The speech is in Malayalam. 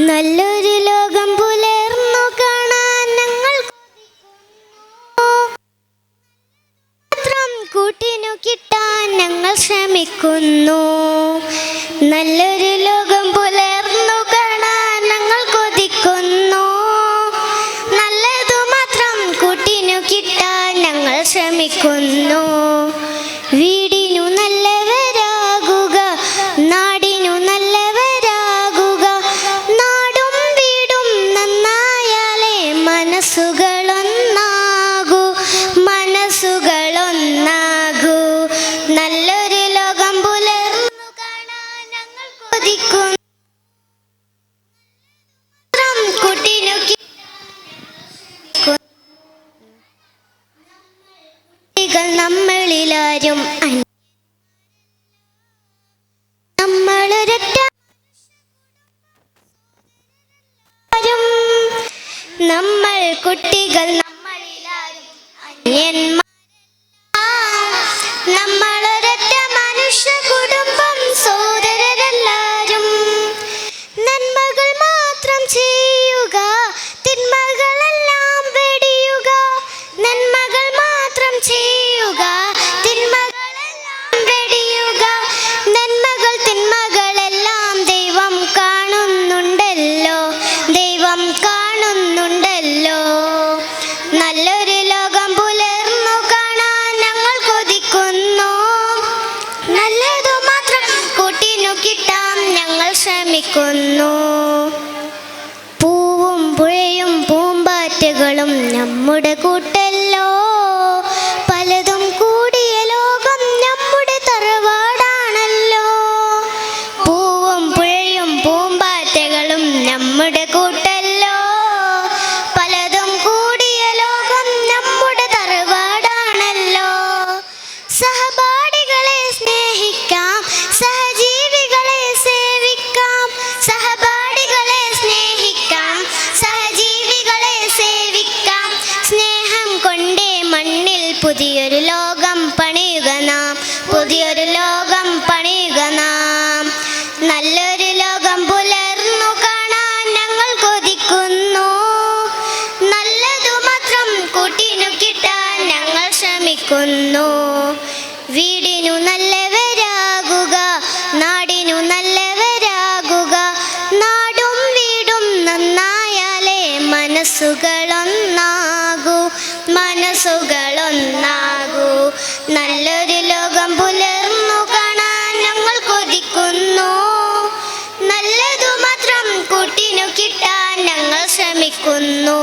നല്ലൊരു ലോകം പുലർന്നു കാണാൻ ഞങ്ങൾ മാത്രം കൂട്ടിനു കിട്ടാൻ ഞങ്ങൾ ശ്രമിക്കുന്നു. നല്ലൊരു ലോകം പുലർന്നു കാണാൻ ഞങ്ങൾ കൊതിക്കുന്നു. നല്ലതു മാത്രം കൂട്ടിനു കിട്ടാൻ ഞങ്ങൾ ശ്രമിക്കുന്നു. വീടിനു നല്ലവരാകുക, നാടിനു നല്ലവരാകുക. നാടും വീടും നന്നായാലേ മനസ്സുകളൊന്നാകൂ, മനസ്സുകളൊന്നാകൂ. നല്ലൊരു ലോകം പുലർന്നു കാണാൻ ഞങ്ങൾ കൊതിക്കുന്നു. കുട്ടിനു നമ്മളിലാരും നമ്മളൊരൊറ്റ നമ്മൾ കുട്ടികൾ നമ്മളിലാരും അന്യന്മാർ. നമ്മളൊരൊറ്റ മനുഷ്യ കുടുംബം, സോദരരെല്ലാരും. നന്മകൾ മാത്രം ചെയ്യുക, തിന്മകളെല്ലാം വെടിയുക. നന്മകൾ മാത്രം ചെയ്യുക, തിന്മകളെല്ലാം വെടിയുക. നന്മകൾ തിന്മകളെല്ലാം ദൈവം കാണുന്നുണ്ടല്ലോ, ദൈവം കാണുന്നുണ്ടല്ലോ. നല്ലൊരു ലോകം പുലർന്നു കാണാൻ ഞങ്ങൾ കൊതിക്കുന്നു. നല്ലതു മാത്രം കൂട്ടിനു കിട്ടാൻ ഞങ്ങൾ ശ്രമിക്കുന്നു. പൂവും പുഴയും പൂമ്പാറ്റകളും നമ്മുടെ കൂട്ടല്ലോ. പലതും കൂടിയ ലോകം നമ്മുടെ തറവാടാണല്ലോ. പൂവും പുഴയും പൂമ്പാറ്റകളും നമ്മുടെ കൂട്ടല്ലോ. പലതും കൂടിയ ലോകം നമ്മുടെ തറവാടാണല്ലോ. സഹപാഠികളെ സ്നേഹിക്കാം, സഹജീവികളെ സേവിക്കാം. സഹപാഠികളെ സ്നേഹിക്കാം, സഹജീവികളെ സേവിക്കാം. സ്നേഹം കൊണ്ടേ മണ്ണിൽ പുതിയൊരു ലോകം പണിയുക നാം, പുതിയൊരു ലോകം പണിയുക നാം. നല്ലൊരു ലോകം പുലർന്നു കാണാൻ ഞങ്ങൾ കൊതിക്കുന്നു. നല്ലതു മാത്രം കൂട്ടിനു കിട്ടാൻ ഞങ്ങൾ ശ്രമിക്കുന്നു. വീടിനു നല്ലവരാകുക, നാടിനു നല്ലവരാകുക. നാടും വീടും നന്നായാലേ മനസ്സുകളൊന്നാകൂ, മനസ്സുകളൊന്നാകൂ. നല്ലൊരു ലോകം പുലർന്നു കാണാൻ ഞങ്ങൾ കൊതിക്കുന്നു. നല്ലതു മാത്രം കൂട്ടിനു കിട്ടാൻ ഞങ്ങൾ ശ്രമിക്കുന്നു.